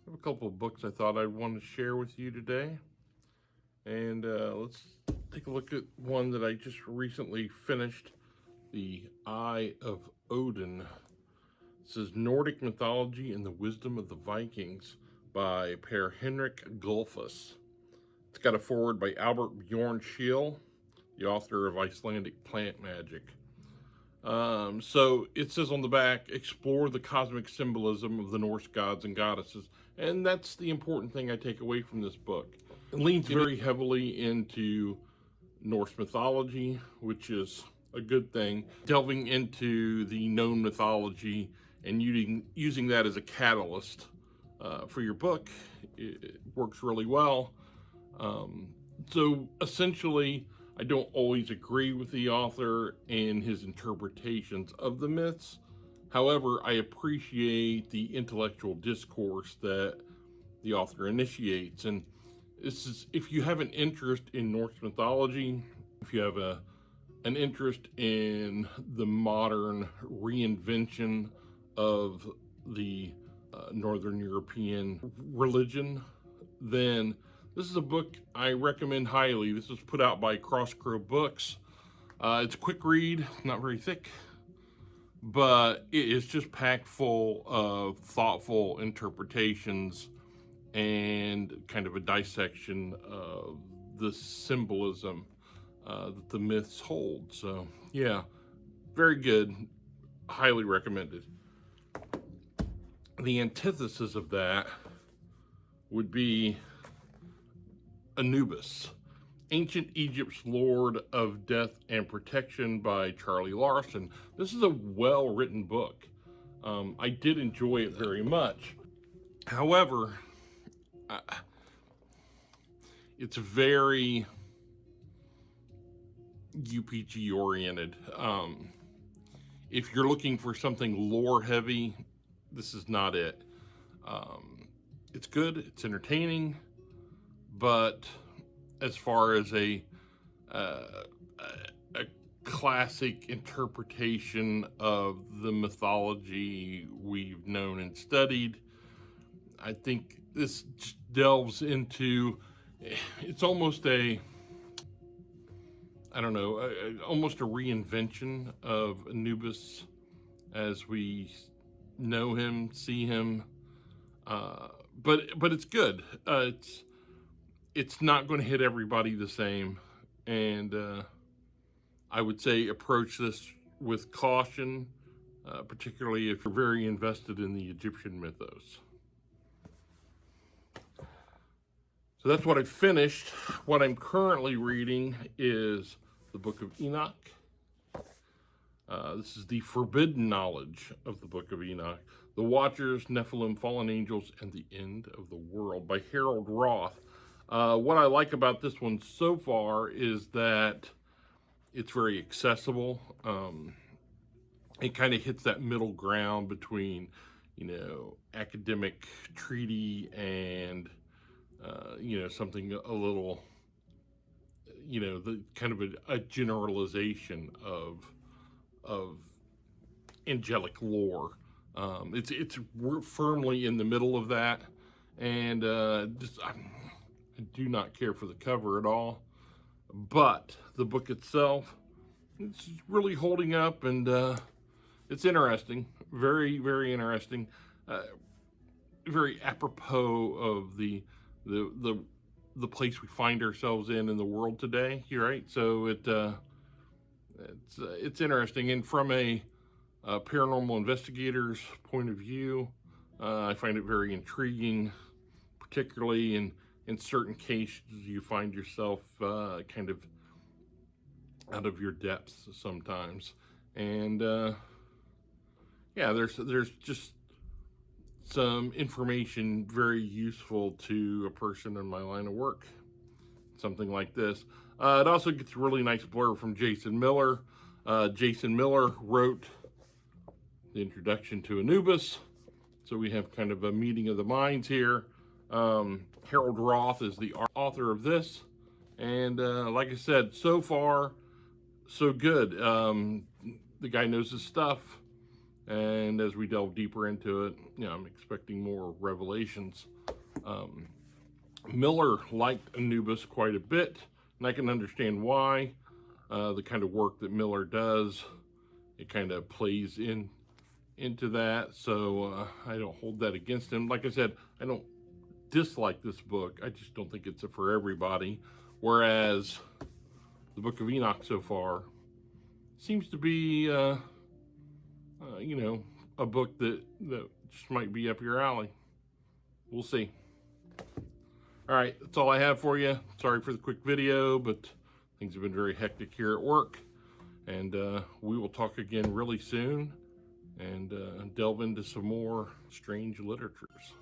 I have a couple of books I thought I'd want to share with you today. And let's take a look at one that I just recently finished, The Eye of Odin. This is Nordic Mythology and the Wisdom of the Vikings by Per Henrik Gulfus. It's got a foreword by Albert Bjorn Schiel, the author of Icelandic Plant Magic. So it says on the back, explore the cosmic symbolism of the Norse gods and goddesses. And that's the important thing I take away from this book. It leans very heavily into Norse mythology, which is a good thing. Delving into the known mythology and using that as a catalyst for your book, it works really well. So essentially, I don't always agree with the author and his interpretations of the myths. However, I appreciate the intellectual discourse that the author initiates. And this is, if you have an interest in Norse mythology, if you have an interest in the modern reinvention of the Northern European religion, then this is a book I recommend highly. This was put out by Crosscrow Books. It's a quick read, not very thick, but it is just packed full of thoughtful interpretations and kind of a dissection of the symbolism that the myths hold. So yeah, very good, highly recommended. The antithesis of that would be Anubis, Ancient Egypt's Lord of Death and Protection by Charlie Larson. This is a well-written book. I did enjoy it very much. However, it's very UPG oriented. If you're looking for something lore heavy, this is not it. It's good, it's entertaining, but as far as a classic interpretation of the mythology we've known and studied, I think this delves into, it's almost a, I don't know, almost a reinvention of Anubis as we know him, see him, but it's good. It's not going to hit everybody the same, and I would say approach this with caution, particularly if you're very invested in the Egyptian mythos. So that's what I finished. What I'm currently reading is the Book of Enoch. This is the forbidden knowledge of the Book of Enoch, the Watchers, Nephilim, Fallen Angels, and the End of the World by Harold Roth. What I like about this one so far is that it's very accessible. It kind of hits that middle ground between, academic treaty and, something a little, the kind of a generalization of angelic lore. It's firmly in the middle of that, and I do not care for the cover at all, but the book itself, it's really holding up, and it's interesting, very, very interesting, very apropos of the place we find ourselves in the world today, right? So it's interesting, and from a paranormal investigator's point of view, I find it very intriguing, particularly in certain cases you find yourself kind of out of your depths sometimes, and there's just some information very useful to a person in my line of work, something like this. It also gets a really nice blurb from Jason Miller. Jason Miller wrote the introduction to Anubis, so we have kind of a meeting of the minds here. Harold Roth is the author of this, and like I said, so far, so good. The guy knows his stuff, and as we delve deeper into it, I'm expecting more revelations. Miller liked Anubis quite a bit, and I can understand why. The kind of work that Miller does, it kind of plays into that, so I don't hold that against him. Like I said, I don't dislike this book. I just don't think it's for everybody. Whereas the Book of Enoch so far seems to be, you know, a book that just might be up your alley. We'll see. All right, that's all I have for you. Sorry for the quick video, but things have been very hectic here at work. And we will talk again really soon and delve into some more strange literatures.